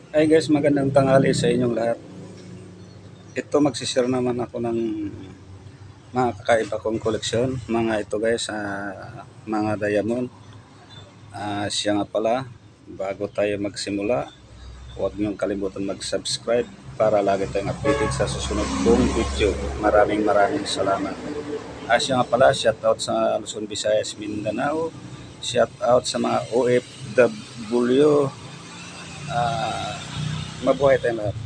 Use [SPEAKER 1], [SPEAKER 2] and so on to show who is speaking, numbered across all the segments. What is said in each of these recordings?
[SPEAKER 1] Hi guys, magandang tanghali sa inyong lahat. Ito magsishare naman ako ng mga kakaiba kong koleksyon. Mga ito guys, mga diamond. Siya nga pala, bago tayo magsimula, huwag niyong kalimutan mag-subscribe para lagi tayong updated sa susunod kong video. Maraming salamat. Siya nga pala, shout out sa Luzon, Visayas, Mindanao. Shout out sa mga OFW. Ah, Mabuhay tayong lahat.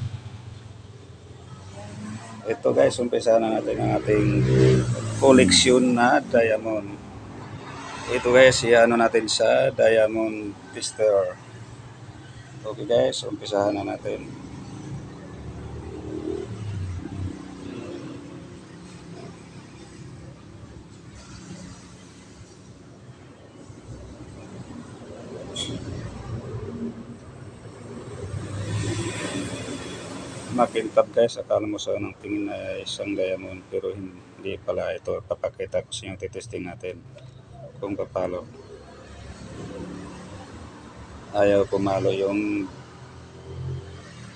[SPEAKER 1] Ito guys, umpisa na natin ang ating koleksyon na diamond. Ito guys, i-ano natin sa diamond tester. Okay guys, umpisahan na natin. Makintab guys, akala mo sa ng tingin na isang diamond pero hindi pala ito. Papakita ko sa inyo, titesting natin kung papalo. Ayaw pumalo yung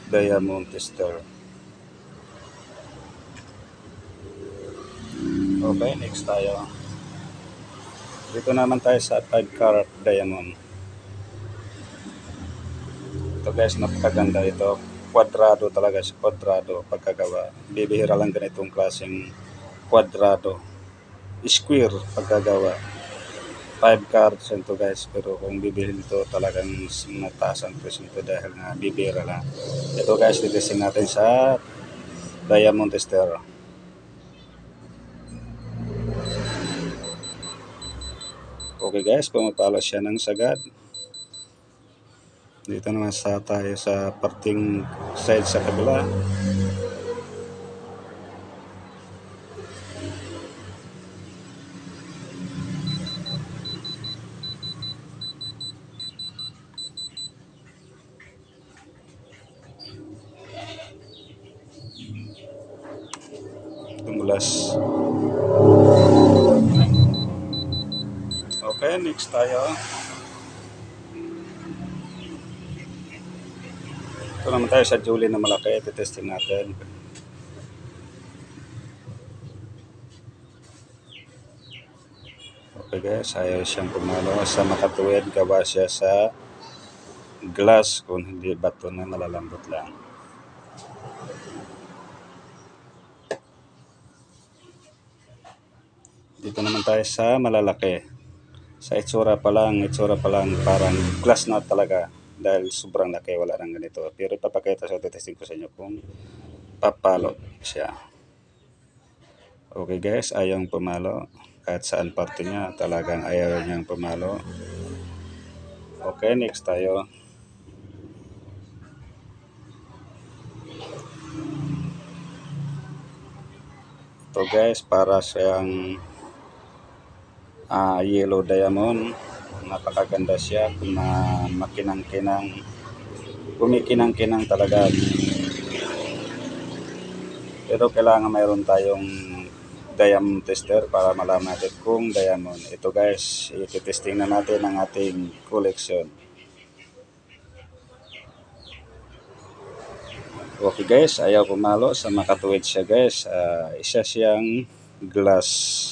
[SPEAKER 1] diamond tester. Okay, next tayo. Dito naman tayo sa 5 carat diamond. Ito guys, napakaganda ito. Kwadrado talaga siya, kwadrado pagkagawa. Bibihira lang ganitong klaseng kwadrado. Square pagkagawa. 5 carats ito guys, pero kung bibili nito talagang mataas ang presyo nito dahil nga bibira lang. Ito guys, titesting natin sa diamond tester. Okay guys, pumapalo siya ng sagad. Dito naman tayo sa parting side sa kabila. Tumulas. Okay, next tayo. Ito naman tayo sa Julie na malaki. Titesting natin. Okay guys, ayaw siyang pumalo. Sa makatuwid, gawa siya sa glass kung hindi bato na malalambot lang. Dito naman tayo sa malalaki. Sa itsura pa lang parang glass na talaga dahil sobrang laki, wala nang ganito. Pero ipapakita sa testing ko sa inyo kung papalo siya. Okay guys, ayaw pumalo. Kahit saan parte niya, talagang ayaw niyang pumalo. Okay, next tayo. Ito guys, para siyang yellow diamond. Napakaganda siya, makinang-kinang, kumikinang-kinang talaga. Pero kailangan mayroon tayong diamond tester para malaman natin kung diamond. Ito guys, i-testing na natin ang ating collection. Okay guys, ayaw pumalo sa makatuwid siya guys. Isa siyang glass.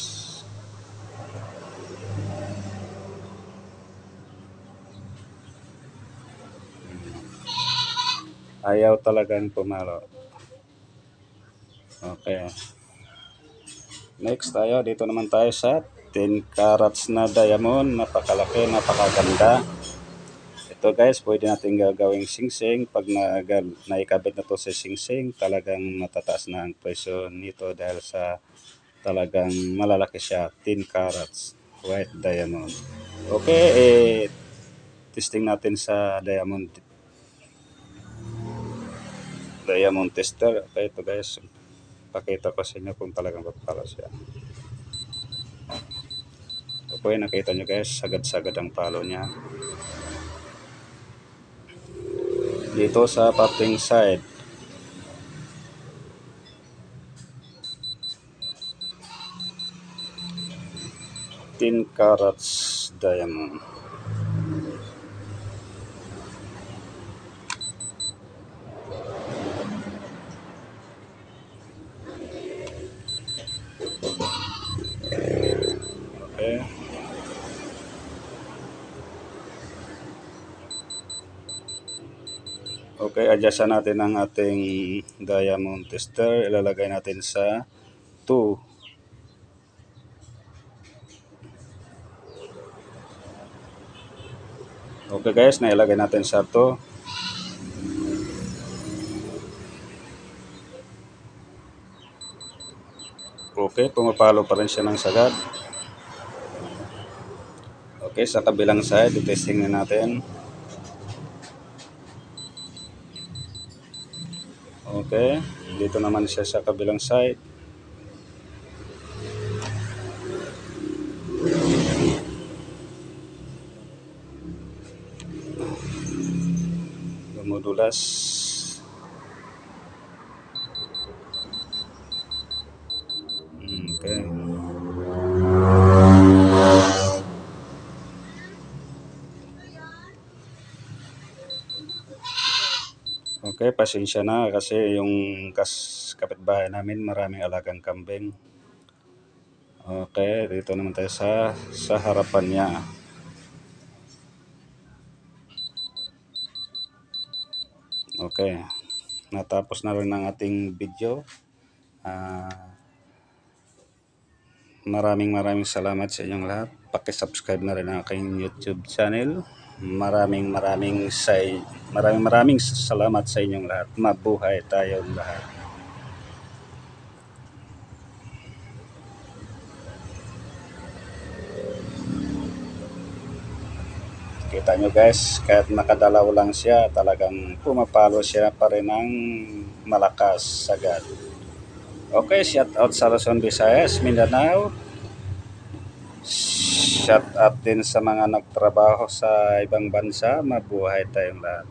[SPEAKER 1] Ayaw talagang pumalo. Okay. Next tayo, dito naman tayo sa 10 carats na diamond. Napakalaki, napakaganda. Ito guys, pwede natin gagawing singsing. Pag naikabit na to sa singsing, talagang matataas na ang presyo nito dahil sa talagang malalaki siya. 10 carats white diamond. Okay, testing natin sa diamond tester. Okay, ito guys, pakita ko sa inyo kung talagang papala siya. Okay, nakita nyo guys, sagad-sagad ang palo niya. Dito sa parting side, tin carats diamond. Okay, adjustan natin ang ating diamond tester. Ilalagay natin sa 2. Okay guys, nailagay natin sa 2. Okay, pumapalo pa rin siya ng sagad. Okay, sa kabilang side, itesting na natin. Okay, dito naman siya sa kabilang side. Dumudulas. Okay. Okay, pasensya na kasi yung kapitbahay namin maraming alagang kambing. Okay, dito naman tayo sa harapan niya. Okay, natapos na rin ang ating video. Maraming salamat sa inyong lahat. Paki-subscribe na rin ang aking YouTube channel. Maraming salamat sa inyong lahat. Mabuhay tayong lahat. Kita nyo guys, kahit nakadalaw lang siya, talagang pumapalo siya pa rin ng malakas sagad. Okay, shout out sa Luzon, Visayas, Mindanao. Shout out din sa mga nagtrabaho sa ibang bansa. Mabuhay tayong lahat.